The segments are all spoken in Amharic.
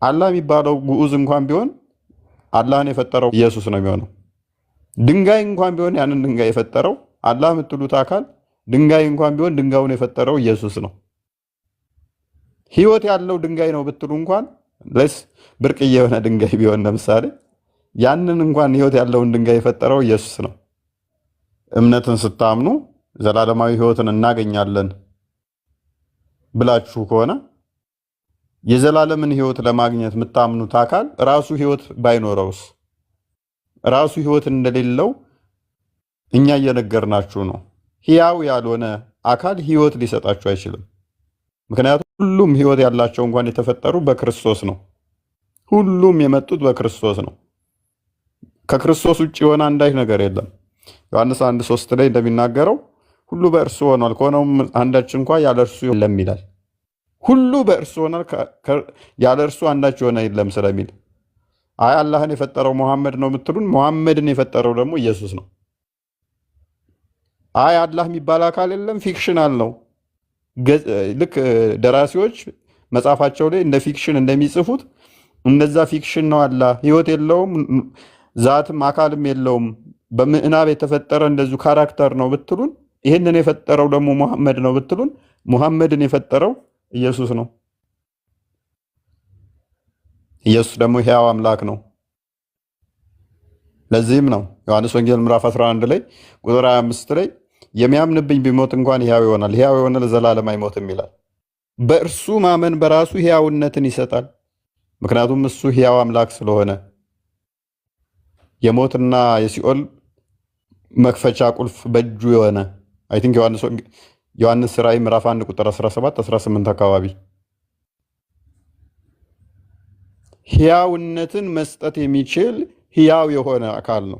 አላህ የሚባለው ግዑዝ እንኳን ቢሆን አላህን የፈጠረው ኢየሱስ ነው የሚሆነው። ድንጋይ እንኳን ቢሆን ያንን ድንጋይ የፈጠረው አላህ የምትሉት አካል ድንጋይ እንኳን ቢሆን ድንጋዩን የፈጠረው ኢየሱስ ነው። ህይወት ያለው ድንጋይ ነው ብትሉ እንኳን ለስ ብርቅዬ የሆነ ድንጋይ ቢሆን ለምሳሌ ያንን እንኳን ህይወት ያለውን ድንጋይ የፈጠረው ኢየሱስ ነው። እምነትን ስታምኑ ዘላለማዊ ህይወትን እናገኛለን ብላችሁ ከሆነ የዘላለምን ህይወት ለማግኘት የምታምኑት አካል ራሱ ህይወት ባይኖረውስ? ራሱ ህይወት እንደሌለው እኛ እየነገርናችሁ ነው። ህያው ያልሆነ አካል ህይወት ሊሰጣችሁ አይችልም። ምክንያቱም ሁሉም ህይወት ያላቸው እንኳን የተፈጠሩ በክርስቶስ ነው። ሁሉም የመጡት በክርስቶስ ነው። ከክርስቶስ ውጭ የሆነ አንዳች ነገር የለም። ዮሐንስ 1:3 ላይ እንደሚናገረው ሁሉ በእርሱ ሆኗል፣ ከሆነውም አንዳች እንኳ ያለ እርሱ የለም ይላል። ሁሉ በእርሱ ሆኗል፣ ያለ እርሱ አንዳች የሆነ የለም ስለሚል አይ አላህን የፈጠረው መሐመድ ነው የምትሉን፣ መሐመድን የፈጠረው ደግሞ ኢየሱስ ነው። አይ አላህ የሚባል አካል የለም ፊክሽናል ነው። ልክ ደራሲዎች መጽሐፋቸው ላይ እንደ ፊክሽን እንደሚጽፉት እነዛ ፊክሽን ነው። አላህ ህይወት የለውም፣ ዛትም አካልም የለውም፣ በምዕናብ የተፈጠረ እንደዚሁ ካራክተር ነው ብትሉን፣ ይህንን የፈጠረው ደግሞ መሐመድ ነው ብትሉን፣ መሐመድን የፈጠረው ኢየሱስ ነው። ኢየሱስ ደግሞ ሕያው አምላክ ነው። ለዚህም ነው ዮሐንስ ወንጌል ምዕራፍ 11 ላይ ቁጥር 25 ላይ የሚያምንብኝ ቢሞት እንኳን ሕያው ይሆናል፣ ሕያው የሆነ ለዘላለም አይሞትም ይላል። በእርሱ ማመን በራሱ ሕያውነትን ይሰጣል። ምክንያቱም እሱ ሕያው አምላክ ስለሆነ የሞትና የሲኦል መክፈቻ ቁልፍ በእጁ የሆነ አይ ቲንክ ዮሐንስ ራእይ ምዕራፍ 1 ቁጥር 17-18 አካባቢ ሕያውነትን መስጠት የሚችል ሕያው የሆነ አካል ነው።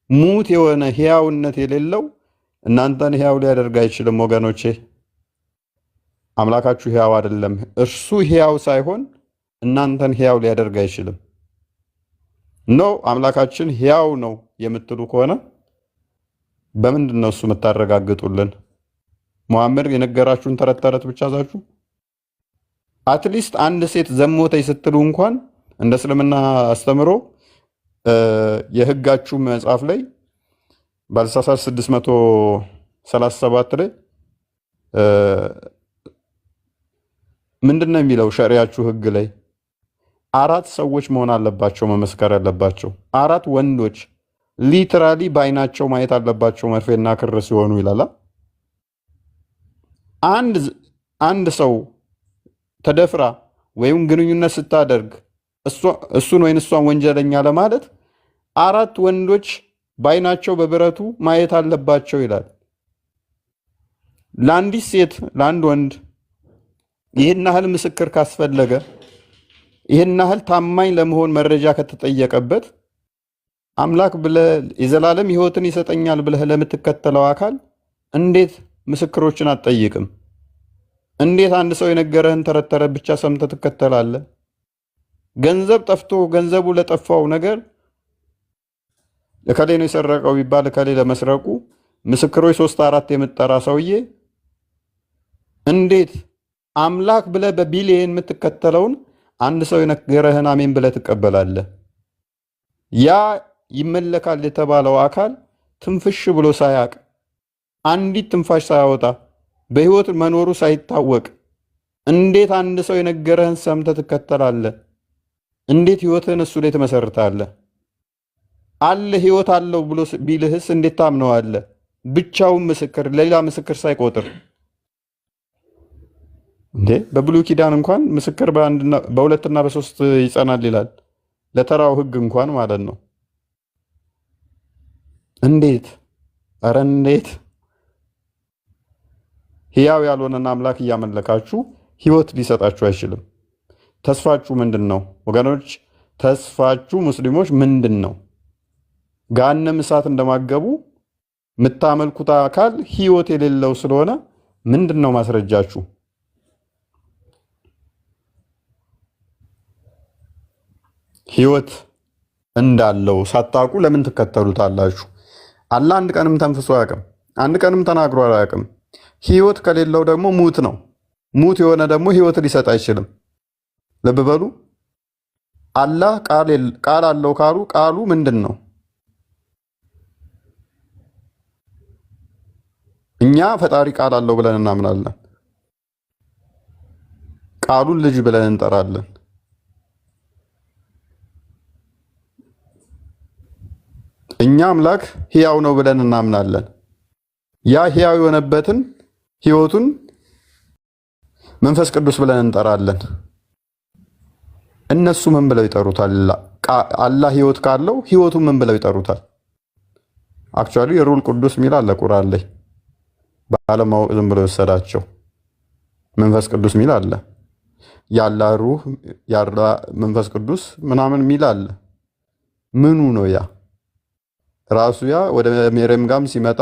ሙት የሆነ ሕያውነት የሌለው እናንተን ሕያው ሊያደርግ አይችልም ወገኖቼ። አምላካችሁ ሕያው አይደለም። እርሱ ሕያው ሳይሆን እናንተን ሕያው ሊያደርግ አይችልም። ኖ አምላካችን ሕያው ነው የምትሉ ከሆነ በምንድን ነው እሱ የምታረጋግጡልን? መሐመድ የነገራችሁን ተረት ተረት ብቻ ዛችሁ አትሊስት አንድ ሴት ዘሞተኝ ስትሉ እንኳን እንደ እስልምና አስተምሮ የህጋችሁ መጽሐፍ ላይ ባልሳሳት 637 ላይ ምንድን ነው የሚለው? ሸሪያችሁ ህግ ላይ 4 ሰዎች መሆን አለባቸው መመስከር ያለባቸው። 4 ወንዶች ሊትራሊ በአይናቸው ማየት አለባቸው መርፌና ክር ሲሆኑ ይላል። አንድ ሰው ተደፍራ ወይም ግንኙነት ስታደርግ እሱን ወይን እሷን ወንጀለኛ ለማለት 4 ወንዶች በአይናቸው በብረቱ ማየት አለባቸው ይላል። ለአንዲት ሴት ለአንድ ወንድ ይህን ያህል ምስክር ካስፈለገ፣ ይህን ያህል ታማኝ ለመሆን መረጃ ከተጠየቀበት፣ አምላክ ብለህ የዘላለም ህይወትን ይሰጠኛል ብለህ ለምትከተለው አካል እንዴት ምስክሮችን አትጠይቅም? እንዴት አንድ ሰው የነገረህን ተረት ተረት ብቻ ሰምተህ ትከተላለህ? ገንዘብ ጠፍቶ ገንዘቡ ለጠፋው ነገር እከሌ ነው የሰረቀው ቢባል እከሌ ለመስረቁ ምስክሮች 3-4 የምጠራ ሰውዬ እንዴት አምላክ ብለህ በቢሊየን የምትከተለውን አንድ ሰው የነገረህን አሜን ብለህ ትቀበላለህ? ያ ይመለካል የተባለው አካል ትንፍሽ ብሎ ሳያቅ አንዲት ትንፋሽ ሳያወጣ በህይወት መኖሩ ሳይታወቅ እንዴት አንድ ሰው የነገረህን ሰምተህ ትከተላለህ? እንዴት ህይወትህን እሱ ላይ ትመሰርታለህ? አለ ህይወት አለው ብሎ ቢልህስ እንዴት ታምነዋለህ? ብቻውን ምስክር፣ ሌላ ምስክር ሳይቆጥር እንዴ! በብሉይ ኪዳን እንኳን ምስክር በ2 እና በ3 ይጸናል ይላል። ለተራው ህግ እንኳን ማለት ነው። እንዴት! ኧረ እንዴት! ሕያው ያልሆነን አምላክ እያመለካችሁ ህይወት ሊሰጣችሁ አይችልም። ተስፋችሁ ምንድን ነው ወገኖች? ተስፋችሁ ሙስሊሞች ምንድን ነው? ገሃነመ እሳት እንደማገቡ የምታመልኩት አካል ህይወት የሌለው ስለሆነ ምንድን ነው ማስረጃችሁ? ህይወት እንዳለው ሳታውቁ ለምን ትከተሉታላችሁ? አላህ አንድ ቀንም ተንፍሶ አያውቅም። አንድ ቀንም ተናግሮ አያውቅም። ህይወት ከሌለው ደግሞ ሙት ነው። ሙት የሆነ ደግሞ ህይወት ሊሰጥ አይችልም። ልብ በሉ። አላህ ቃል አለው ካሉ ቃሉ ምንድን ነው? እኛ ፈጣሪ ቃል አለው ብለን እናምናለን። ቃሉን ልጅ ብለን እንጠራለን። እኛ አምላክ ሕያው ነው ብለን እናምናለን። ያ ሕያው የሆነበትን ሕይወቱን መንፈስ ቅዱስ ብለን እንጠራለን። እነሱ ምን ብለው ይጠሩታል? አላህ ሕይወት ካለው ሕይወቱን ምን ብለው ይጠሩታል? አክቹአሊ የሩል ቅዱስ ሚል አለ ቁርአን ላይ ባለማወቅ ዝም ብለው ወሰዳቸው። መንፈስ ቅዱስ ሚል አለ፣ ያላህ ሩህ ያላህ መንፈስ ቅዱስ ምናምን ሚል አለ። ምኑ ነው ያ? ራሱ ያ ወደ መርየም ጋም ሲመጣ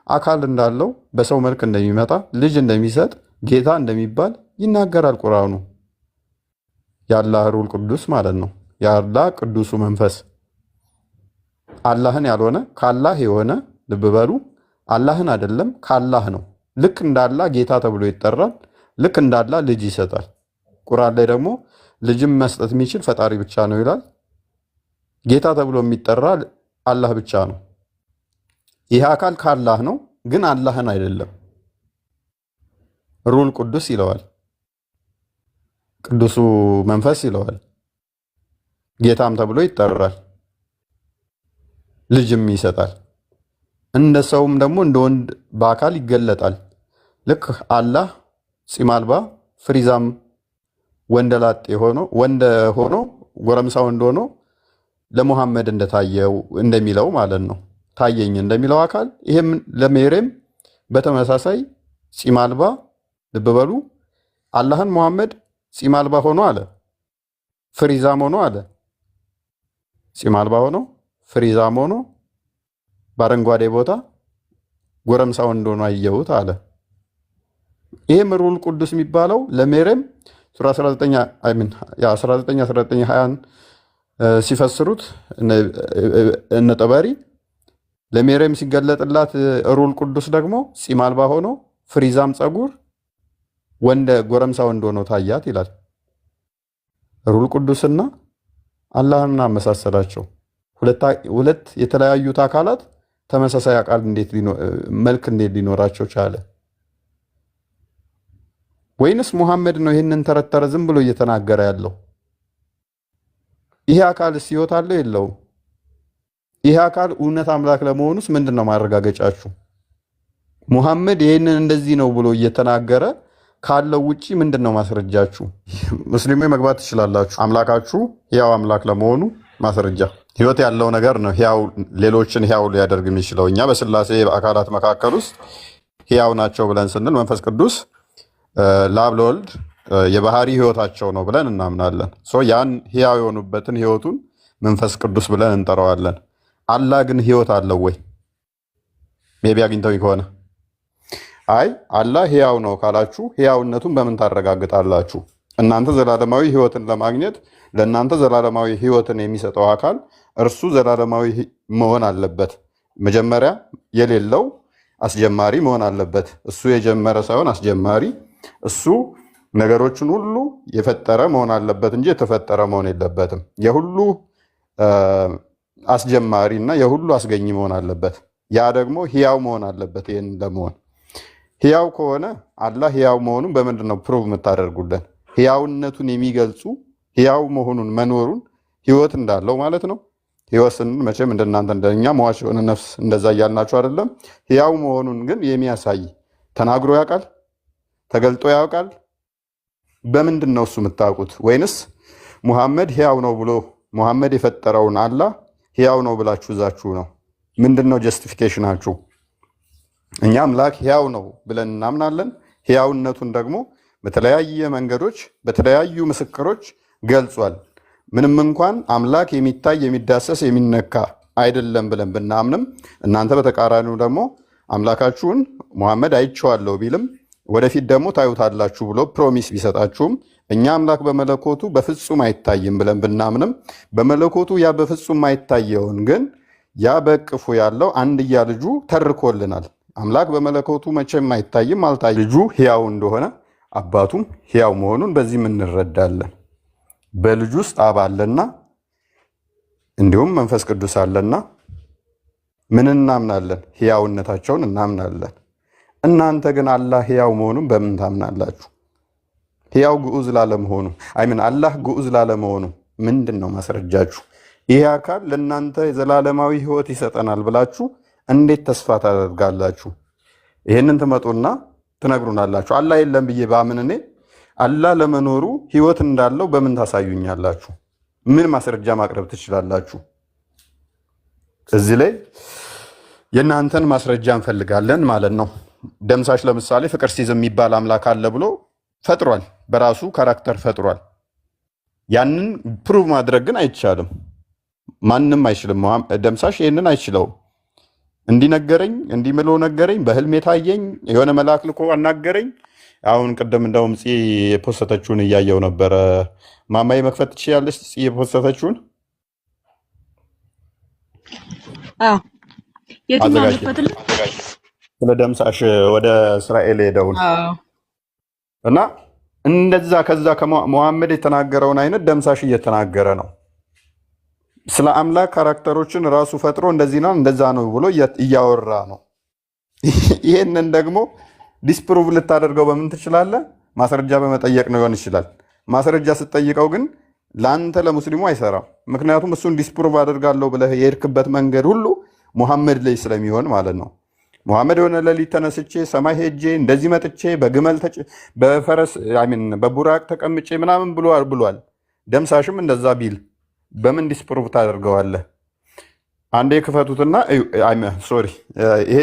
አካል እንዳለው በሰው መልክ እንደሚመጣ ልጅ እንደሚሰጥ ጌታ እንደሚባል ይናገራል ቁርአኑ። ያላህ ሩል ቅዱስ ማለት ነው። ያላህ ቅዱሱ መንፈስ አላህን ያልሆነ ካላህ የሆነ ልብ በሉ። አላህን አይደለም ካላህ ነው። ልክ እንዳላህ ጌታ ተብሎ ይጠራል። ልክ እንዳላህ ልጅ ይሰጣል። ቁርአን ላይ ደግሞ ልጅም መስጠት የሚችል ፈጣሪ ብቻ ነው ይላል። ጌታ ተብሎ የሚጠራ አላህ ብቻ ነው። ይህ አካል ካላህ ነው፣ ግን አላህን አይደለም። ሩል ቅዱስ ይለዋል፣ ቅዱሱ መንፈስ ይለዋል። ጌታም ተብሎ ይጠራል። ልጅም ይሰጣል። እንደ ሰውም ደግሞ እንደ ወንድ በአካል ይገለጣል። ልክ አላህ ፂም አልባ ፍሪዛም ወንደላጤ ሆኖ ጎረምሳ ወንድ ሆኖ ለሙሐመድ እንደታየው እንደሚለው ማለት ነው። ታየኝ እንደሚለው አካል ይሄም ለመርየም በተመሳሳይ ፂም አልባ ልብ በሉ። አላህን ሙሐመድ ፂም አልባ ሆኖ አለ፣ ፍሪዛም ሆኖ አለ። ፂም አልባ ሆኖ ፍሪዛም ሆኖ በአረንጓዴ ቦታ ጎረምሳ ወንድ ሆኖ አየሁት አለ። ይሄም ሩል ቅዱስ የሚባለው ለመርየም ሱራ 19 ሲፈስሩት እነ ጠበሪ ለመርየም ሲገለጥላት ሩል ቅዱስ ደግሞ ፂም አልባ ሆኖ ፍሪዛም ጸጉር ጎረምሳ ወንድ ሆኖ ታያት ይላል። ሩል ቅዱስና አላህን ምን አመሳሰላቸው? ሁለት የተለያዩት አካላት ተመሳሳይ አካል መልክ እንዴት ሊኖራቸው ቻለ? ወይንስ ሙሐመድ ነው ይህንን ተረተረ ዝም ብሎ እየተናገረ ያለው? ይሄ አካልስ ሕይወት አለው የለውም? ይሄ አካል እውነት አምላክ ለመሆኑስ ምንድነው ማረጋገጫችሁ? ሙሐመድ ይህንን እንደዚህ ነው ብሎ እየተናገረ ካለው ውጪ ምንድነው ማስረጃችሁ? ሙስሊሞች መግባት ትችላላችሁ። አምላካችሁ ሕያው አምላክ ለመሆኑ ማስረጃ ሕይወት ያለው ነገር ነው። ሌሎችን ሕያው ሊያደርግ የሚችለው እኛ በስላሴ አካላት መካከል ውስጥ ሕያው ናቸው ብለን ስንል መንፈስ ቅዱስ ለአብ ለወልድ የባህሪ ሕይወታቸው ነው ብለን እናምናለን። ያን ሕያው የሆኑበትን ሕይወቱን መንፈስ ቅዱስ ብለን እንጠራዋለን። አላህ ግን ሕይወት አለው ወይ? ሜቢ አግኝተው ከሆነ አይ አላህ ሕያው ነው ካላችሁ ሕያውነቱን በምን ታረጋግጣላችሁ? እናንተ ዘላለማዊ ሕይወትን ለማግኘት ለእናንተ ዘላለማዊ ሕይወትን የሚሰጠው አካል እርሱ ዘላለማዊ መሆን አለበት። መጀመሪያ የሌለው አስጀማሪ መሆን አለበት። እሱ የጀመረ ሳይሆን አስጀማሪ፣ እሱ ነገሮችን ሁሉ የፈጠረ መሆን አለበት እንጂ የተፈጠረ መሆን የለበትም። የሁሉ አስጀማሪ እና የሁሉ አስገኝ መሆን አለበት። ያ ደግሞ ሕያው መሆን አለበት። ይህን ለመሆን ሕያው ከሆነ አላህ ሕያው መሆኑን በምንድን ነው ፕሩቭ የምታደርጉልን? ሕያውነቱን የሚገልጹ ሕያው መሆኑን መኖሩን ሕይወት እንዳለው ማለት ነው። ሕይወት ስንል መቼም እንደናንተ እንደኛ መዋሽ የሆነ ነፍስ እንደዛ እያልናችሁ አይደለም። ሕያው መሆኑን ግን የሚያሳይ ተናግሮ ያውቃል? ተገልጦ ያውቃል? በምንድን ነው እሱ የምታውቁት? ወይንስ ሙሐመድ ሕያው ነው ብሎ ሙሐመድ የፈጠረውን አላህ ሕያው ነው ብላችሁ ይዛችሁ ነው? ምንድን ነው ጀስቲፊኬሽናችሁ? እኛ አምላክ ሕያው ነው ብለን እናምናለን። ሕያውነቱን ደግሞ በተለያየ መንገዶች በተለያዩ ምስክሮች ገልጿል። ምንም እንኳን አምላክ የሚታይ የሚዳሰስ የሚነካ አይደለም ብለን ብናምንም እናንተ በተቃራኒው ደግሞ አምላካችሁን ሙሐመድ አይቼዋለሁ ቢልም ወደፊት ደግሞ ታዩታላችሁ ብሎ ፕሮሚስ ቢሰጣችሁም እኛ አምላክ በመለኮቱ በፍጹም አይታይም ብለን ብናምንም በመለኮቱ ያ በፍጹም አይታየውን ግን ያ በቅፉ ያለው አንድያ ልጁ ተርኮልናል። አምላክ በመለኮቱ መቼም አይታይም አልታይም፣ ልጁ ሕያው እንደሆነ አባቱም ሕያው መሆኑን በዚህ እንረዳለን። በልጅ ውስጥ አብ አለና እንዲሁም መንፈስ ቅዱስ አለና ምን እናምናለን? ሕያውነታቸውን እናምናለን። እናንተ ግን አላህ ሕያው መሆኑን በምን ታምናላችሁ? ሕያው ግዑዝ ላለመሆኑ አላህ ግዑዝ ላለመሆኑ ምንድን ነው ማስረጃችሁ? ይሄ አካል ለእናንተ የዘላለማዊ ሕይወት ይሰጠናል ብላችሁ እንዴት ተስፋ ታደርጋላችሁ? ይህንን ትመጡና ትነግሩናላችሁ። አላህ የለም ብዬ ባምን እኔ አላህ ለመኖሩ ሕይወት እንዳለው በምን ታሳዩኛላችሁ? ምን ማስረጃ ማቅረብ ትችላላችሁ? እዚህ ላይ የእናንተን ማስረጃ እንፈልጋለን ማለት ነው። ደምሳሽ ለምሳሌ ፍቅር ሲዝም የሚባል አምላክ አለ ብሎ ፈጥሯል። በራሱ ካራክተር ፈጥሯል። ያንን ፕሩቭ ማድረግ ግን አይቻልም። ማንም አይችልም። ደምሳሽ ይህንን አይችለውም። እንዲነገረኝ እንዲምሎ ነገረኝ፣ በህልም የታየኝ የሆነ መልአክ ልኮ አናገረኝ። አሁን ቅድም እንደውም ጽ የፖስተተችውን እያየው ነበረ። ማማዬ መክፈት ትችያለሽ? ጽ የፖስተተችውን ስለ ደምሳሽ ወደ እስራኤል ሄደውን እና እንደዛ ከዛ ከመሐመድ የተናገረውን አይነት ደምሳሽ እየተናገረ ነው። ስለ አምላክ ካራክተሮችን ራሱ ፈጥሮ እንደዚህ ነው እንደዛ ነው ብሎ እያወራ ነው። ይህንን ደግሞ ዲስፕሩቭ ልታደርገው በምን ትችላለህ? ማስረጃ በመጠየቅ ነው ሊሆን ይችላል። ማስረጃ ስትጠይቀው ግን ለአንተ ለሙስሊሙ አይሰራም። ምክንያቱም እሱን ዲስፕሩቭ አደርጋለሁ ብለህ የሄድክበት መንገድ ሁሉ ሙሐመድ ላይ ስለሚሆን ማለት ነው። ሙሐመድ የሆነ ሌሊት ተነስቼ ሰማይ ሄጄ እንደዚህ መጥቼ በግመል በፈረስ በቡራቅ ተቀምጬ ምናምን ብሏል። ደምሳሽም እንደዛ ቢል በምን ዲስፕሩቭ ታደርገዋለህ? አንዴ ክፈቱትና ሶሪ ይሄ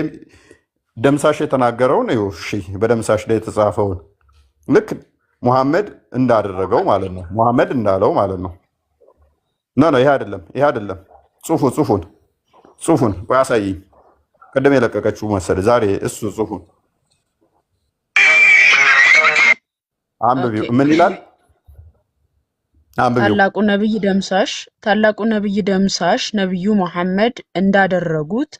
ደምሳሽ የተናገረውን እሺ፣ በደምሳሽ ላይ የተጻፈውን ልክ ሙሐመድ እንዳደረገው ማለት ነው። ሙሐመድ እንዳለው ማለት ነው። ኖ ይሄ አይደለም። ጽሁፉን ቆይ አሳይኝ። ቀደም የለቀቀችው መሰለ ዛሬ እሱ ጽሁፉን አንብቢው። ምን ይላል? ታላቁ ነብይ ደምሳሽ ነብዩ መሐመድ እንዳደረጉት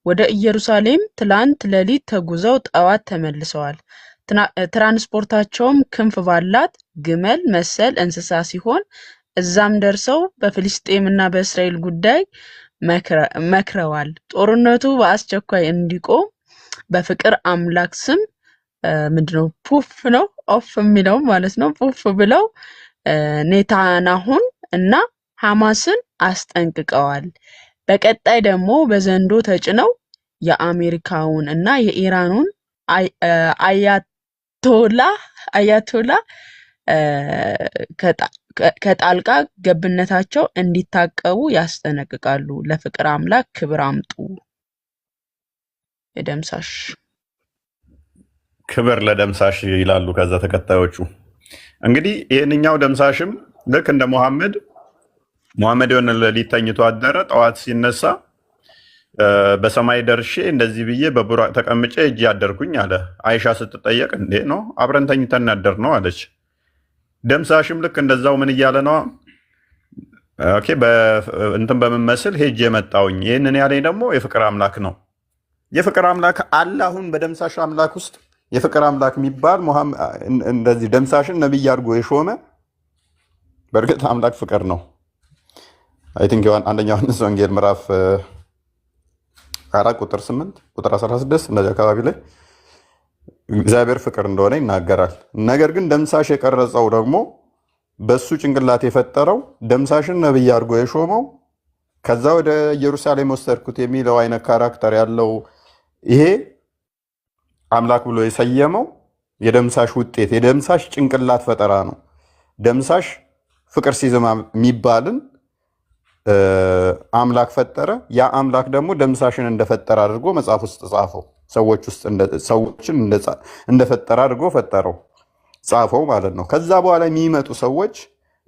ወደ ኢየሩሳሌም ትላንት ሌሊት ተጉዘው ጠዋት ተመልሰዋል። ትራንስፖርታቸውም ክንፍ ባላት ግመል መሰል እንስሳ ሲሆን እዛም ደርሰው በፍልስጤምና በእስራኤል ጉዳይ መክረዋል። ጦርነቱ በአስቸኳይ እንዲቆም በፍቅር አምላክ ስም ምንድነው ፑፍ ነው ኦፍ የሚለው ማለት ነው ፑፍ ብለው ኔታንያሁን እና ሐማስን አስጠንቅቀዋል። በቀጣይ ደግሞ በዘንዶ ተጭነው የአሜሪካውን እና የኢራኑን አያቶላ ከጣልቃ ገብነታቸው እንዲታቀቡ ያስጠነቅቃሉ። ለፍቅር አምላክ ክብር አምጡ። የደምሳሽ ክብር ለደምሳሽ ይላሉ። ከዛ ተከታዮቹ እንግዲህ ይህንኛው ደምሳሽም ልክ እንደ ሙሐመድ የሆነ ሌሊት ተኝቶ አደረ። ጠዋት ሲነሳ በሰማይ ደርሼ እንደዚህ ብዬ በቡራቅ ተቀምጬ እጅ ያደርኩኝ አለ። አይሻ ስትጠየቅ እንዴ ነው አብረን ተኝተን ያደር ነው አለች። ደምሳሽም ልክ እንደዛው ምን እያለ ነው? ኦኬ እንትን በምመስል ሄጅ የመጣውኝ ይህንን ያለኝ ደግሞ የፍቅር አምላክ ነው። የፍቅር አምላክ አለ። አሁን በደምሳሽ አምላክ ውስጥ የፍቅር አምላክ የሚባል እንደዚህ ደምሳሽን ነብይ አድርጎ የሾመ በእርግጥ አምላክ ፍቅር ነው። አይ ቲንክ አንደኛ ዮሐንስ ወንጌል ምዕራፍ 4 ቁጥር 8 ቁጥር 16 እንደዚህ አካባቢ ላይ እግዚአብሔር ፍቅር እንደሆነ ይናገራል። ነገር ግን ደምሳሽ የቀረጸው ደግሞ በሱ ጭንቅላት የፈጠረው ደምሳሽን ነብይ አድርጎ የሾመው ከዛ ወደ ኢየሩሳሌም ወሰድኩት የሚለው አይነት ካራክተር ያለው ይሄ አምላክ ብሎ የሰየመው የደምሳሽ ውጤት የደምሳሽ ጭንቅላት ፈጠራ ነው። ደምሳሽ ፍቅር ሲዝም የሚባልን አምላክ ፈጠረ። ያ አምላክ ደግሞ ደምሳሽን እንደፈጠረ አድርጎ መጽሐፍ ውስጥ ጻፈው። ሰዎችን እንደፈጠረ አድርጎ ፈጠረው ጻፈው ማለት ነው። ከዛ በኋላ የሚመጡ ሰዎች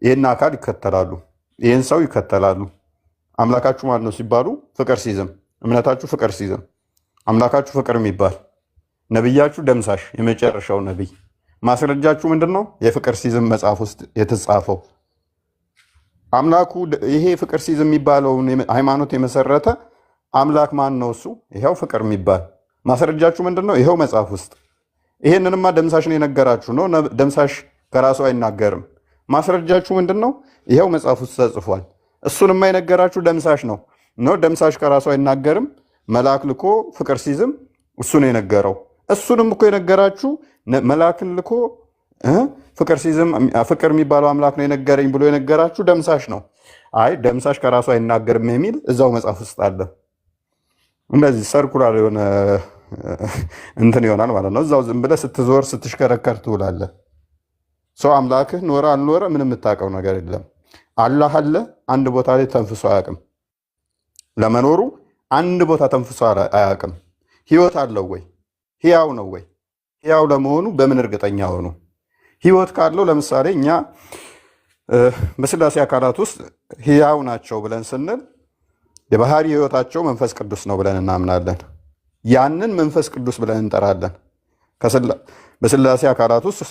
ይህን አካል ይከተላሉ፣ ይህን ሰው ይከተላሉ። አምላካችሁ ማን ነው ሲባሉ ፍቅር ሲዝም፣ እምነታችሁ ፍቅር ሲዝም፣ አምላካችሁ ፍቅር የሚባል ነብያችሁ ደምሳሽ የመጨረሻው ነብይ። ማስረጃችሁ ምንድን ነው? የፍቅር ሲዝም መጽሐፍ ውስጥ የተጻፈው አምላኩ ይሄ ፍቅር ሲዝም የሚባለውን ሃይማኖት የመሰረተ አምላክ ማን ነው? እሱ ይኸው ፍቅር የሚባል ማስረጃችሁ ምንድን ነው? ይኸው መጽሐፍ ውስጥ። ይሄንንማ ደምሳሽን የነገራችሁ ነው። ደምሳሽ ከራሱ አይናገርም። ማስረጃችሁ ምንድነው? ይሄው መጽሐፍ ውስጥ ተጽፏል። እሱን የማይነገራችሁ ደምሳሽ ነው። ደምሳሽ ከራሱ አይናገርም። መልአክ ልኮ ፍቅር ሲዝም እሱ ነው የነገረው። እሱንም እኮ የነገራችሁ መልአክን ልኮ ፍቅር ሲዝም ፍቅር የሚባለው አምላክ ነው የነገረኝ ብሎ የነገራችሁ ደምሳሽ ነው። አይ ደምሳሽ ከራሱ አይናገርም የሚል እዛው መጽሐፍ ውስጥ አለ። እንደዚህ ሰርኩላር የሆነ እንትን ይሆናል ማለት ነው። እዛው ዝም ብለህ ስትዞር ስትሽከረከር ትውላለህ። ሰው አምላክህ ኖረ አልኖረ ምንም የምታውቀው ነገር የለም። አላህ አለ፣ አንድ ቦታ ላይ ተንፍሶ አያውቅም። ለመኖሩ አንድ ቦታ ተንፍሶ አያውቅም። ህይወት አለው ወይ? ህያው ነው ወይ? ህያው ለመሆኑ በምን እርግጠኛ ሆኑ? ህይወት ካለው ለምሳሌ እኛ በስላሴ አካላት ውስጥ ህያው ናቸው ብለን ስንል የባህሪ ህይወታቸው መንፈስ ቅዱስ ነው ብለን እናምናለን። ያንን መንፈስ ቅዱስ ብለን እንጠራለን። በስላሴ አካላት ውስጥ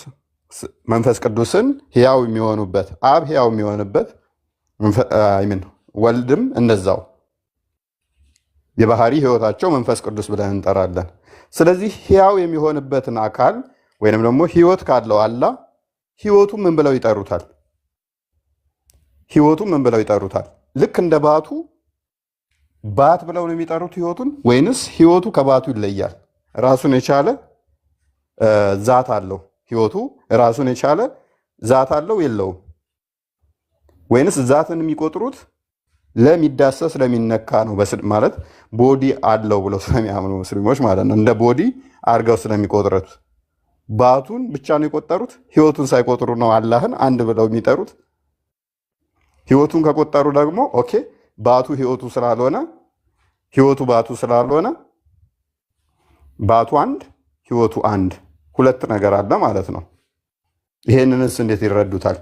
መንፈስ ቅዱስን ህያው የሚሆኑበት አብ ህያው የሚሆንበት ወልድም እንደዛው የባህሪ ህይወታቸው መንፈስ ቅዱስ ብለን እንጠራለን። ስለዚህ ህያው የሚሆንበትን አካል ወይንም ደግሞ ህይወት ካለው አላህ ህይወቱ ምን ብለው ይጠሩታል? ህይወቱ ምን ብለው ይጠሩታል? ልክ እንደ ባቱ ባት ብለው ነው የሚጠሩት ህይወቱን? ወይንስ ህይወቱ ከባቱ ይለያል? ራሱን የቻለ ዛት አለው? ህይወቱ ራሱን የቻለ ዛት አለው የለውም? ወይንስ ዛትን የሚቆጥሩት ለሚዳሰስ ለሚነካ ነው ማለት ቦዲ አለው ብለው ስለሚያምኑ ሙስሊሞች ማለት ነው። እንደ ቦዲ አድርገው ስለሚቆጥሩት ባቱን ብቻ ነው የቆጠሩት። ህይወቱን ሳይቆጥሩ ነው አላህን አንድ ብለው የሚጠሩት። ህይወቱን ከቆጠሩ ደግሞ ኦኬ ባቱ ህይወቱ ስላልሆነ ህይወቱ ባቱ ስላልሆነ ባቱ አንድ ህይወቱ አንድ ሁለት ነገር አለ ማለት ነው። ይሄንንስ እንዴት ይረዱታል?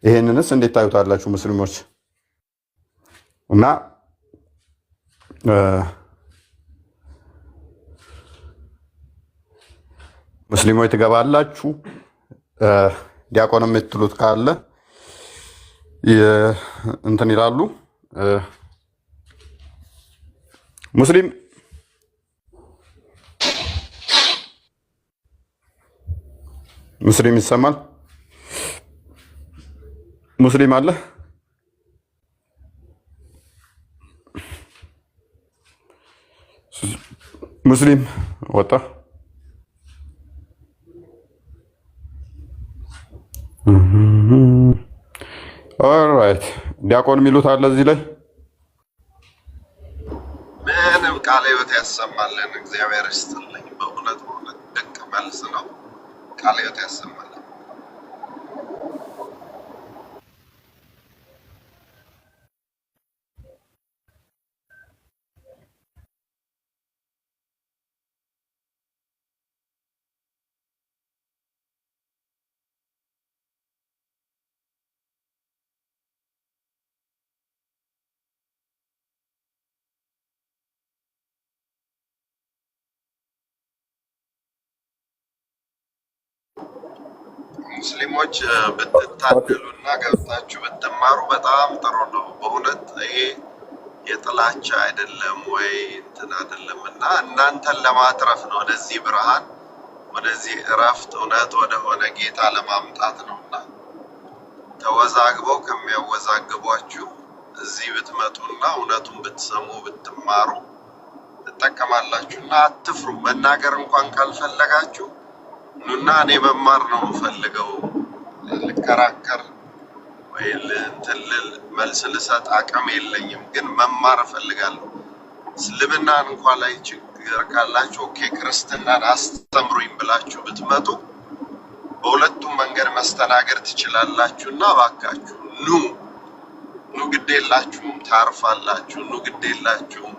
ይሄንንስ እንዴት ታዩታላችሁ ሙስሊሞች? እና ሙስሊሞች ትገባላችሁ። ዲያቆን የምትሉት ካለ እንትን ይላሉ። ሙስሊም ይሰማል? ሙስሊም አለ? ሙስሊም ወጣ? ኦልራይት ዲያቆን የሚሉት አለ እዚህ ላይ? ምንም ቃለ ሕይወት ያሰማልን። እግዚአብሔር ይስጥልኝ። በእውነት ድንቅ መልስ ነው። ቃለ ሕይወት ያሰማልን። ሙስሊሞች ብትታደሉና ገብታችሁ ብትማሩ በጣም ጥሩ ነው። በእውነት ይሄ የጥላቻ አይደለም ወይ እንትን አይደለም እና እናንተን ለማትረፍ ነው። ወደዚህ ብርሃን ወደዚህ እረፍት እውነት ወደሆነ ጌታ ለማምጣት ነውና ተወዛግበው ከሚያወዛግቧችሁ እዚህ ብትመጡና እውነቱን ብትሰሙ ብትማሩ ትጠቀማላችሁና አትፍሩ። መናገር እንኳን ካልፈለጋችሁ ኑና እኔ መማር ነው የምፈልገው ልከራከር ወይ እንትን መልስ ልሰጥ አቅም የለኝም፣ ግን መማር እፈልጋለሁ። እስልምናን እንኳን ላይ ችግር ካላችሁ ኦኬ ክርስትናን አስተምሩኝ ብላችሁ ብትመጡ በሁለቱም መንገድ መስተናገድ ትችላላችሁና እባካችሁ ኑ ግዴላችሁም ታርፋላችሁ። ኑ ግዴላችሁም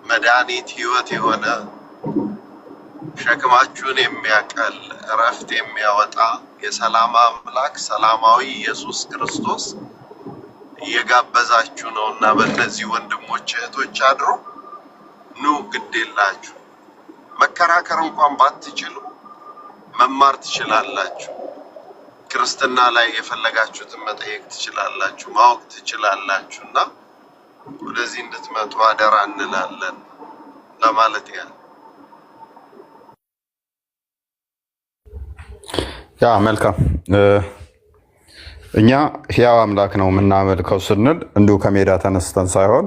መድኃኒት ህይወት የሆነ ሸክማችሁን የሚያቀል እረፍት የሚያወጣ የሰላም አምላክ ሰላማዊ ኢየሱስ ክርስቶስ እየጋበዛችሁ ነው እና በእነዚህ ወንድሞች እህቶች አድሮ ኑ ግዴላችሁ። መከራከር እንኳን ባትችሉ መማር ትችላላችሁ። ክርስትና ላይ የፈለጋችሁትን መጠየቅ ትችላላችሁ፣ ማወቅ ትችላላችሁ እና ወደዚህ እንድትመጡ አደራ እንላለን ለማለት ያህል። ያ መልካም እኛ ሕያው አምላክ ነው የምናመልከው ስንል እንዲሁ ከሜዳ ተነስተን ሳይሆን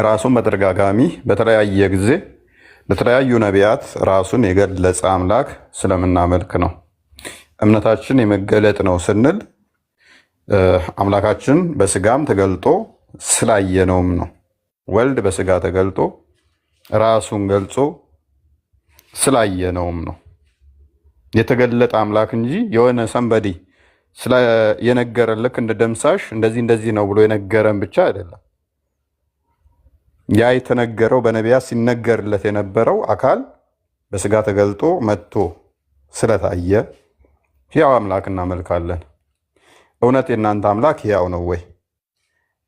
ራሱን በተደጋጋሚ በተለያየ ጊዜ ለተለያዩ ነቢያት ራሱን የገለጸ አምላክ ስለምናመልክ ነው። እምነታችን የመገለጥ ነው ስንል አምላካችን በስጋም ተገልጦ ስላየነውም ነው። ወልድ በስጋ ተገልጦ ራሱን ገልጾ ስላየነውም ነው። የተገለጠ አምላክ እንጂ የሆነ ሰንበዲ የነገረን ልክ እንደ ደምሳሽ እንደዚህ እንደዚህ ነው ብሎ የነገረን ብቻ አይደለም። ያ የተነገረው በነቢያት ሲነገርለት የነበረው አካል በስጋ ተገልጦ መጥቶ ስለታየ ሕያው አምላክ እናመልካለን። እውነት የእናንተ አምላክ ሕያው ነው ወይ?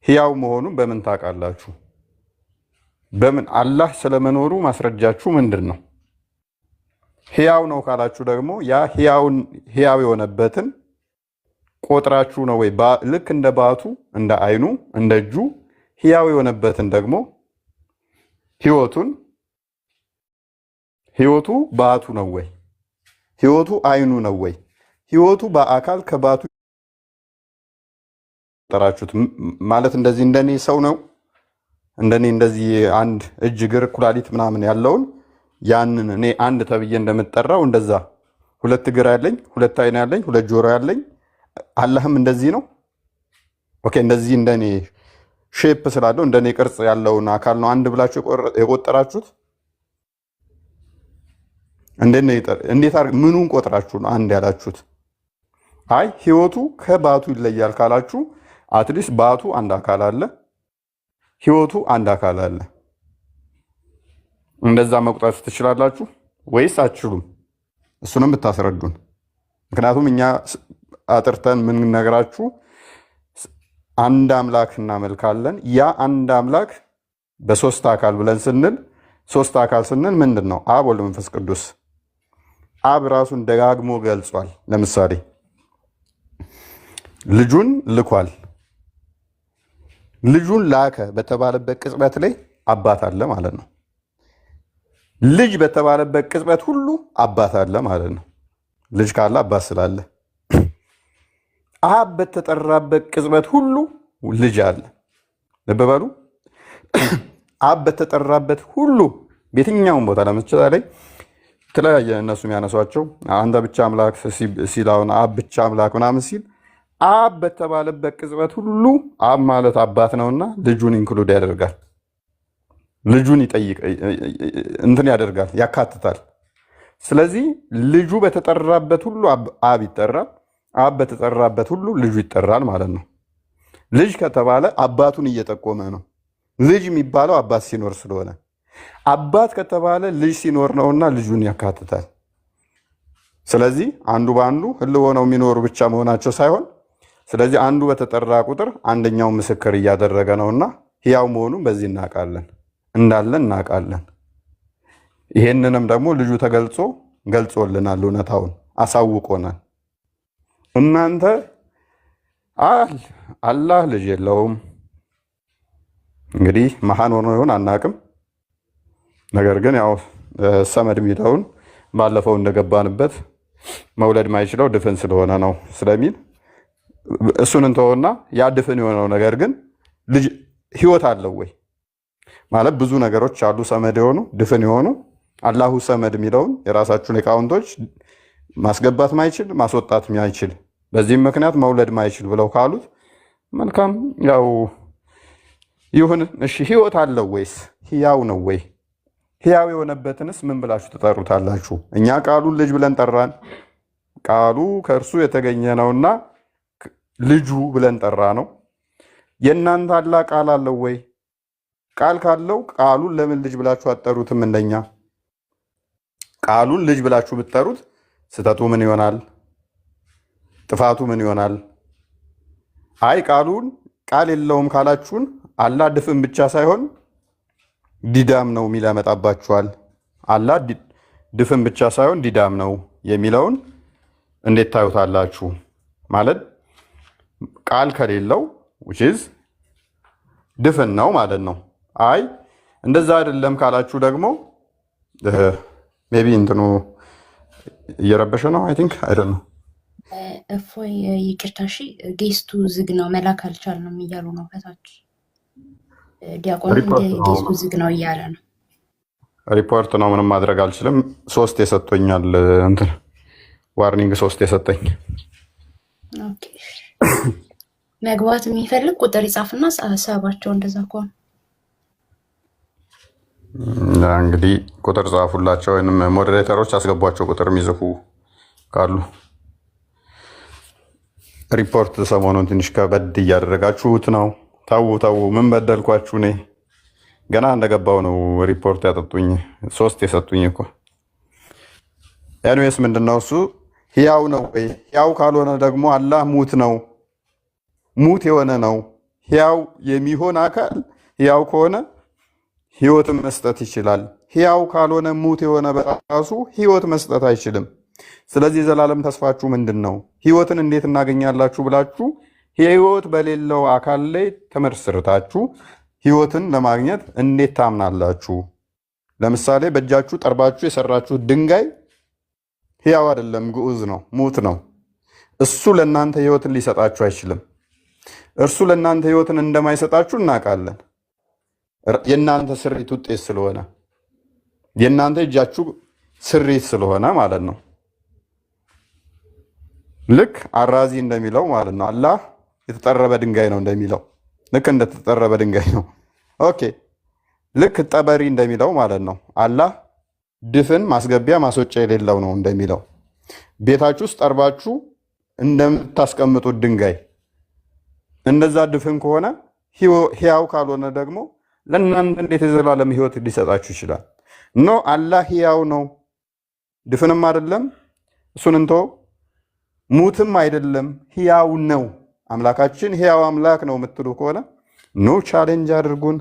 ሕያው መሆኑን በምን ታውቃላችሁ? በምን አላህ ስለመኖሩ ማስረጃችሁ ምንድን ነው? ሕያው ነው ካላችሁ ደግሞ ያ ሕያው የሆነበትን ቆጥራችሁ ነው ወይ? ልክ እንደ ባቱ እንደ አይኑ እንደ እጁ ሕያው የሆነበትን ደግሞ ሕይወቱ ባቱ ነው ወይ? ሕይወቱ አይኑ ነው ወይ? ሕይወቱ በአካል ከባቱ ጠራችሁት ማለት እንደዚህ እንደኔ ሰው ነው እንደኔ እንደዚህ አንድ እጅ እግር ኩላሊት ምናምን ያለውን ያንን እኔ አንድ ተብዬ እንደምጠራው እንደዛ ሁለት እግር ያለኝ ሁለት አይን ያለኝ ሁለት ጆሮ ያለኝ አላህም እንደዚህ ነው። ኦኬ እንደዚህ እንደኔ ሼፕ ስላለው እንደኔ ቅርጽ ያለውን አካል ነው አንድ ብላችሁ የቆጠራችሁት? እንዴት ምኑን ቆጥራችሁ ነው አንድ ያላችሁት? አይ ሕይወቱ ከባቱ ይለያል ካላችሁ አትሊስት ባቱ አንድ አካል አለ፣ ሕይወቱ አንድ አካል አለ። እንደዛ መቁጠር ትችላላችሁ ወይስ አትችሉም? እሱንም ብታስረዱን። ምክንያቱም እኛ አጥርተን የምንነግራችሁ አንድ አምላክ እናመልካለን። ያ አንድ አምላክ በሶስት አካል ብለን ስንል ሶስት አካል ስንል ምንድን ነው? አብ፣ ወልድ፣ መንፈስ ቅዱስ። አብ ራሱን ደጋግሞ ገልጿል። ለምሳሌ ልጁን ልኳል። ልጁን ላከ በተባለበት ቅጽበት ላይ አባት አለ ማለት ነው። ልጅ በተባለበት ቅጽበት ሁሉ አባት አለ ማለት ነው። ልጅ ካለ አባት ስላለ። አብ በተጠራበት ቅጽበት ሁሉ ልጅ አለ። ልብ በሉ። አብ በተጠራበት ሁሉ በየትኛውም ቦታ ለምሳሌ የተለያየ እነሱ የሚያነሷቸው አንተ ብቻ አምላክ ሲል አሁን አብ ብቻ አምላክ ምናምን ሲል አብ በተባለበት ቅጽበት ሁሉ አብ ማለት አባት ነውና ልጁን ኢንክሉድ ያደርጋል። ልጁን እንትን ያደርጋል፣ ያካትታል። ስለዚህ ልጁ በተጠራበት ሁሉ አብ ይጠራል። አብ በተጠራበት ሁሉ ልጁ ይጠራል ማለት ነው። ልጅ ከተባለ አባቱን እየጠቆመ ነው። ልጅ የሚባለው አባት ሲኖር ስለሆነ፣ አባት ከተባለ ልጅ ሲኖር ነውና ልጁን ያካትታል። ስለዚህ አንዱ በአንዱ ህልው ሆነው የሚኖሩ ብቻ መሆናቸው ሳይሆን፣ ስለዚህ አንዱ በተጠራ ቁጥር አንደኛው ምስክር እያደረገ ነውና ሕያው መሆኑን በዚህ እናውቃለን፣ እንዳለን እናውቃለን። ይሄንንም ደግሞ ልጁ ገልጾልናል፣ እውነታውን አሳውቆናል። እናንተ አላህ ልጅ የለውም እንግዲህ መሃን ሆኖ ይሆን አናቅም። ነገር ግን ያው ሰመድ የሚለውን ባለፈው እንደገባንበት መውለድ ማይችለው ድፍን ስለሆነ ነው ስለሚል እሱን እንተውና ያ ድፍን የሆነው ነገር ግን ልጅ ህይወት አለው ወይ ማለት ብዙ ነገሮች አሉ። ሰመድ የሆኑ ድፍን የሆኑ አላሁ ሰመድ የሚለውን የራሳችሁን ሊቃውንቶች ማስገባት ማይችል ማስወጣት ማይችል በዚህም ምክንያት መውለድ ማይችል ብለው ካሉት መልካም ያው ይሁን። እሺ ህይወት አለው ወይስ ሕያው ነው ወይ? ሕያው የሆነበትንስ ምን ብላችሁ ትጠሩታላችሁ? እኛ ቃሉን ልጅ ብለን ጠራን። ቃሉ ከእርሱ የተገኘ ነውና ልጁ ብለን ጠራ ነው። የእናንተ አላህ ቃል አለው ወይ? ቃል ካለው ቃሉን ለምን ልጅ ብላችሁ አትጠሩትም? እንደኛ ቃሉን ልጅ ብላችሁ ብትጠሩት ስህተቱ ምን ይሆናል? ጥፋቱ ምን ይሆናል? አይ ቃል የለውም ካላችሁን አላህ ድፍን ብቻ ሳይሆን ዲዳም ነው የሚል ያመጣባችኋል። አላህ ድፍን ብቻ ሳይሆን ዲዳም ነው የሚለውን እንዴት ታዩታላችሁ? ማለት ቃል ከሌለው which is ድፍን ነው ማለት ነው። አይ እንደዛ አይደለም ካላችሁ ደግሞ ሜቢ እንትኑ እየረበሸ ነው። አይ ቲንክ አይደል ነው እፎይ ይቅርታ፣ እሺ ጌስቱ ዝግ ነው መላክ አልቻልንም እያሉ ነው ከታች። ዲያቆን ጌስቱ ዝግ ነው እያለ ነው። ሪፖርት ነው፣ ምንም ማድረግ አልችልም። 3 የሰጡኛል እንትን ዋርኒንግ 3 የሰጠኝ። ኦኬ መግባት የሚፈልግ ቁጥር ይጻፍና ሀሳባቸው እንደዛ ከሆነ እንግዲህ ቁጥር ጻፉላቸው፣ ወይንም ሞዴሬተሮች አስገቧቸው ቁጥር የሚጽፉ ካሉ። ሪፖርት ሰሞኑን ትንሽ ከበድ እያደረጋችሁት ነው። ታው ምን በደልኳችሁ? እኔ ገና እንደገባው ነው ሪፖርት ያጠጡኝ 3 የሰጡኝ እኮ። ኤኒዌይስ ምንድነው እሱ? ሕያው ነው ወይ? ሕያው ካልሆነ ደግሞ አላህ ሙት ነው። ሙት የሆነ ነው። ሕያው የሚሆን አካል ሕያው ከሆነ ሕይወትን መስጠት ይችላል። ሕያው ካልሆነ ሙት የሆነ በራሱ ሕይወት መስጠት አይችልም። ስለዚህ የዘላለም ተስፋችሁ ምንድን ነው? ሕይወትን እንዴት እናገኛላችሁ ብላችሁ ሕይወት በሌለው አካል ላይ ተመስርታችሁ ሕይወትን ለማግኘት እንዴት ታምናላችሁ? ለምሳሌ በእጃችሁ ጠርባችሁ የሰራችሁት ድንጋይ ሕያው አይደለም፣ ግዑዝ ነው፣ ሙት ነው። እሱ ለእናንተ ሕይወትን ሊሰጣችሁ አይችልም። እርሱ ለእናንተ ሕይወትን እንደማይሰጣችሁ እናውቃለን። የእናንተ ስሪት ውጤት ስለሆነ፣ የእናንተ እጃችሁ ስሪት ስለሆነ ማለት ነው። ልክ አራዚ እንደሚለው ማለት ነው። አላህ የተጠረበ ድንጋይ ነው እንደሚለው ልክ እንደተጠረበ ድንጋይ ነው። ኦኬ ልክ ጠበሪ እንደሚለው ማለት ነው። አላህ ድፍን ማስገቢያ ማስወጫ የሌለው ነው እንደሚለው ቤታችሁ ውስጥ ጠርባችሁ እንደምታስቀምጡት ድንጋይ እንደዛ ድፍን ከሆነ ሕያው ካልሆነ ደግሞ ለእናንተ እንዴት የዘላለም ሕይወት ሊሰጣችሁ ይችላል? ኖ አላህ ሕያው ነው፣ ድፍንም አይደለም፣ እሱን እንቶ ሙትም አይደለም፣ ሕያው ነው። አምላካችን ሕያው አምላክ ነው የምትሉ ከሆነ ኖ ቻሌንጅ አድርጉን።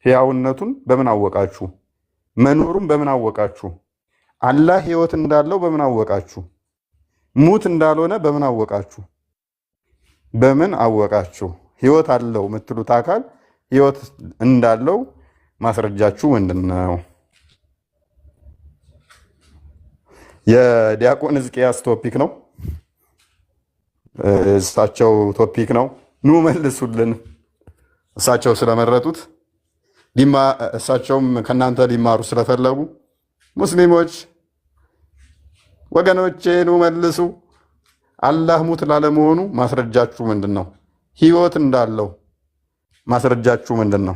ሕያውነቱን በምን አወቃችሁ? መኖሩን በምን አወቃችሁ? አላህ ሕይወት እንዳለው በምን አወቃችሁ? ሙት እንዳልሆነ በምን አወቃችሁ? በምን አወቃችሁ? ሕይወት አለው የምትሉት አካል ሕይወት እንዳለው ማስረጃችሁ ምንድን ነው? የዲያቆን ሕዝቅያስ ቶፒክ ነው፣ እሳቸው ቶፒክ ነው። ኑ መልሱልን። እሳቸው ስለመረጡት እሳቸውም ከእናንተ ሊማሩ ስለፈለጉ ሙስሊሞች ወገኖቼ ኑ መልሱ። አላህ ሙት ላለመሆኑ ማስረጃችሁ ምንድን ነው? ሕይወት እንዳለው ማስረጃችሁ ምንድን ነው?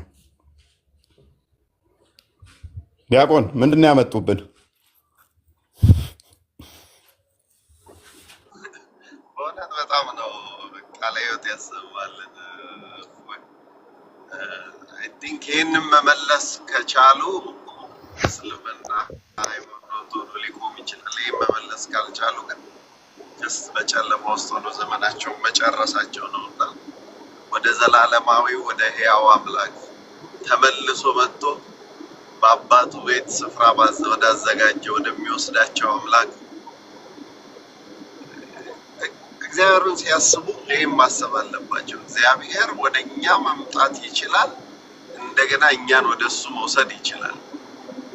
ዲያቆን ምንድን ነው ያመጡብን? በእውነት በጣም ነው ቃለ ሕይወት ያሰማልን። አይ ቲንክ ይህንን መመለስ ከቻሉ እስልምና ሃይማኖቱ ሊቆም ይችላል። ይህን መመለስ ካልቻሉ ግን ጀስት በጨለማ ውስጥ ሆኖ ዘመናቸውን መጨረሳቸው ነው እና ወደ ዘላለማዊው ወደ ሕያው አምላክ ተመልሶ መጥቶ በአባቱ ቤት ስፍራ ወዳዘጋጀ ወደሚወስዳቸው አምላክ እግዚአብሔርን ሲያስቡ ይህም ማሰብ አለባቸው። እግዚአብሔር ወደ እኛ መምጣት ይችላል፣ እንደገና እኛን ወደ እሱ መውሰድ ይችላል።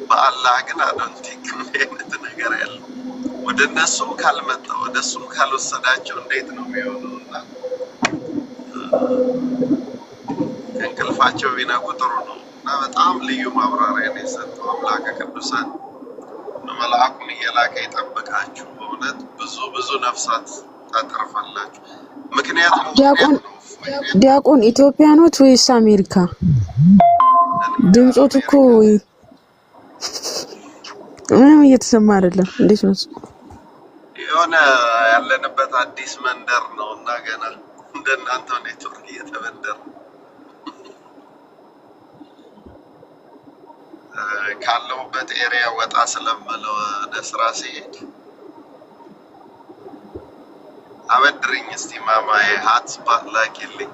በአላህ ግን አዶንቲክ አይነት ነገር ያለ ወደ እነሱም ካልመጣ ወደ እሱም ካልወሰዳቸው እንዴት ነው የሚሆነው? እና ከእንቅልፋቸው ቢነቁ ጥሩ ነው። እና በጣም ልዩ ማብራሪያ ነው የሰጠው አምላከ ቅዱሳን። መልአኩን እየላከ ይጠብቃችሁ። በእውነት ብዙ ብዙ ነፍሳት ታተርፋላችሁ። ምክንያቱም ዲያቆን ኢትዮጵያ ኖት ወይስ አሜሪካ? ድምጾት እኮ ምንም እየተሰማ አይደለም። እንዴት ነው? የሆነ ያለንበት አዲስ መንደር ነው እና ገና እንደናንተ ኔትወርክ እየተበደረ ካለሁበት ኤሪያ ወጣ ስለምለው ወደ ስራ ሲሄድ አበድርኝ እስቲ ማማዬ ሀትስፓት ላኪልኝ።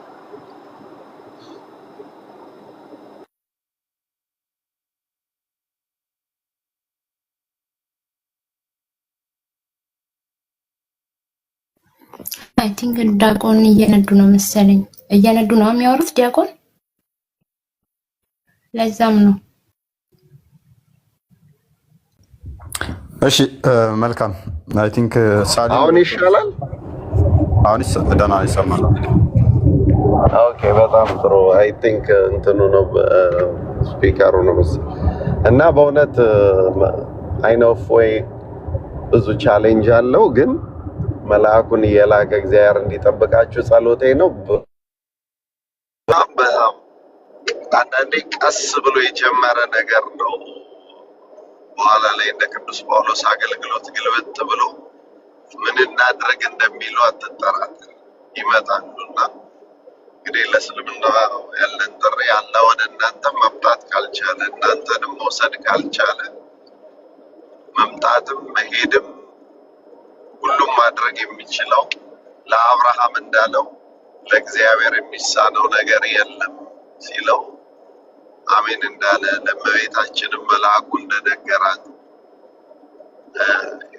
አይ ቲንክ ዲያቆን እየነዱ ነው መሰለኝ። እየነዱ ነው የሚያወሩት ዲያቆን። ለዛም ነው። እሺ መልካም። አይ ቲንክ አሁን ይሻላል። አሁን ደህና ይሰማል። ኦኬ በጣም ጥሩ። አይ ቲንክ እንትኑ ነው ስፒከሩ ነው መሰለኝ። እና በእውነት አይን ኦፍ ወይ ብዙ ቻሌንጅ አለው፣ ግን መልአኩን እየላከ እግዚአብሔር እንዲጠብቃችሁ ጸሎቴ ነው። በጣም አንዳንዴ ቀስ ብሎ የጀመረ ነገር ነው። በኋላ ላይ እንደ ቅዱስ ጳውሎስ አገልግሎት ግልብጥ ብሎ ምን እናድርግ እንደሚሉ አትጠራጠር፣ ይመጣሉና እንግዲህ ለእስልምና ያለን ጥሪ ያለ ወደ እናንተ መምጣት ካልቻለ እናንተንም መውሰድ ካልቻለ መምጣትም መሄድም ሁሉም ማድረግ የሚችለው ለአብርሃም እንዳለው ለእግዚአብሔር የሚሳነው ነገር የለም ሲለው አሜን እንዳለ ለእመቤታችንም መልአኩ እንደነገራት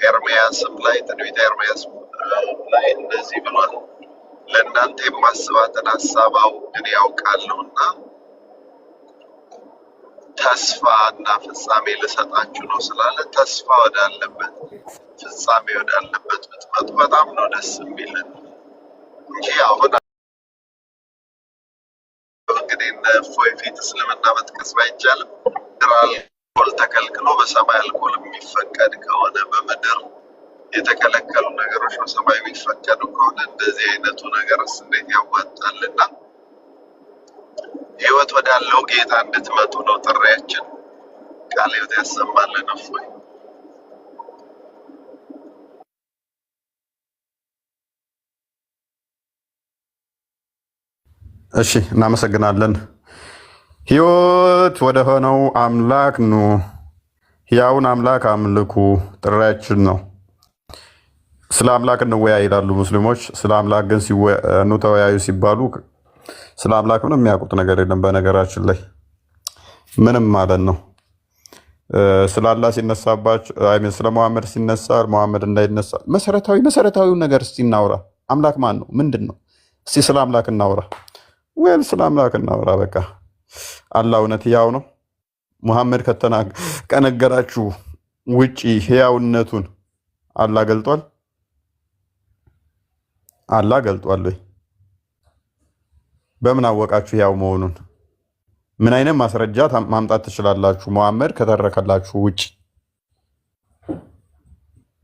ኤርምያስም ላይ ትንቢተ ኤርምያስ ላይ እንደዚህ ብሏል። ለእናንተ የማስባትን ሀሳብ እኔ ያውቃለሁና ተስፋ እና ፍጻሜ ልሰጣችሁ ነው ስላለ ተስፋ ወዳለበት ፍጻሜ ወዳለበት ብትመጡ በጣም ነው ደስ የሚለን እንጂ አሁን እንግዲህ እነ እፎይ ፊት እስልምና መጥቀስ ባይቻልም አልኮል ተከልክሎ በሰማይ አልኮል የሚፈቀድ ከሆነ በምድር የተከለከሉ ነገሮች በሰማይ የሚፈቀዱ ከሆነ እንደዚህ አይነቱ ነገርስ እንዴት ያዋጣልና ህይወት ወዳለው ጌታ እንድትመጡ ነው ጥሪያችን። ቃለ ሕይወት ያሰማልን። እፎይ እሺ፣ እናመሰግናለን። ህይወት ወደ ሆነው አምላክ ኑ፣ ሕያውን አምላክ አምልኩ ጥሪያችን ነው። ስለ አምላክ እንወያይ ይላሉ ሙስሊሞች። ስለ አምላክ ግን ኑ ተወያዩ ሲባሉ ስለ አምላክ ምንም የሚያውቁት ነገር የለም። በነገራችን ላይ ምንም ማለት ነው። ስለ አላህ ሲነሳባቸው ስለ መሐመድ ሲነሳ መሐመድ እንዳይነሳ መሰረታዊውን ነገር እስቲ እናውራ። አምላክ ማን ነው? ምንድን ነው? እስቲ ስለ አምላክ እናውራ። ወይም ስለ አምላክ እናውራ። በቃ አላህ እውነት ሕያው ነው። ሙሐመድ ከነገራችሁ ውጪ ሕያውነቱን አላህ ገልጧል? አላህ ገልጧል ወይ? በምን አወቃችሁ ሕያው መሆኑን? ምን አይነት ማስረጃ ማምጣት ትችላላችሁ? ሙሐመድ ከተረከላችሁ ውጪ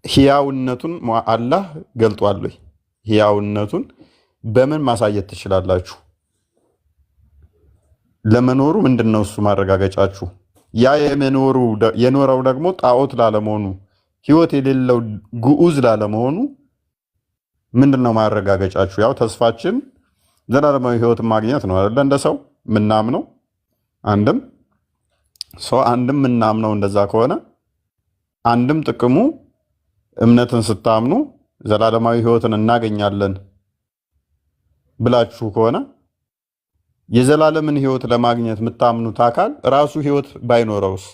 ሕያውነቱን አላህ ገልጧል ወይ? ሕያውነቱን በምን ማሳየት ትችላላችሁ? ለመኖሩ ምንድነው እሱ ማረጋገጫችሁ? ያ የኖረው ደግሞ ጣዖት ላለመሆኑ ህይወት የሌለው ግዑዝ ላለመሆኑ ምንድነው ማረጋገጫችሁ? ያው ተስፋችን ዘላለማዊ ህይወትን ማግኘት ነው አይደል? እንደ ሰው ምናምነው አንድም ምናምነው እንደዛ ከሆነ አንድም ጥቅሙ እምነትን ስታምኑ ዘላለማዊ ህይወትን እናገኛለን ብላችሁ ከሆነ የዘላለምን ህይወት ለማግኘት የምታምኑት አካል ራሱ ህይወት ባይኖረውስ?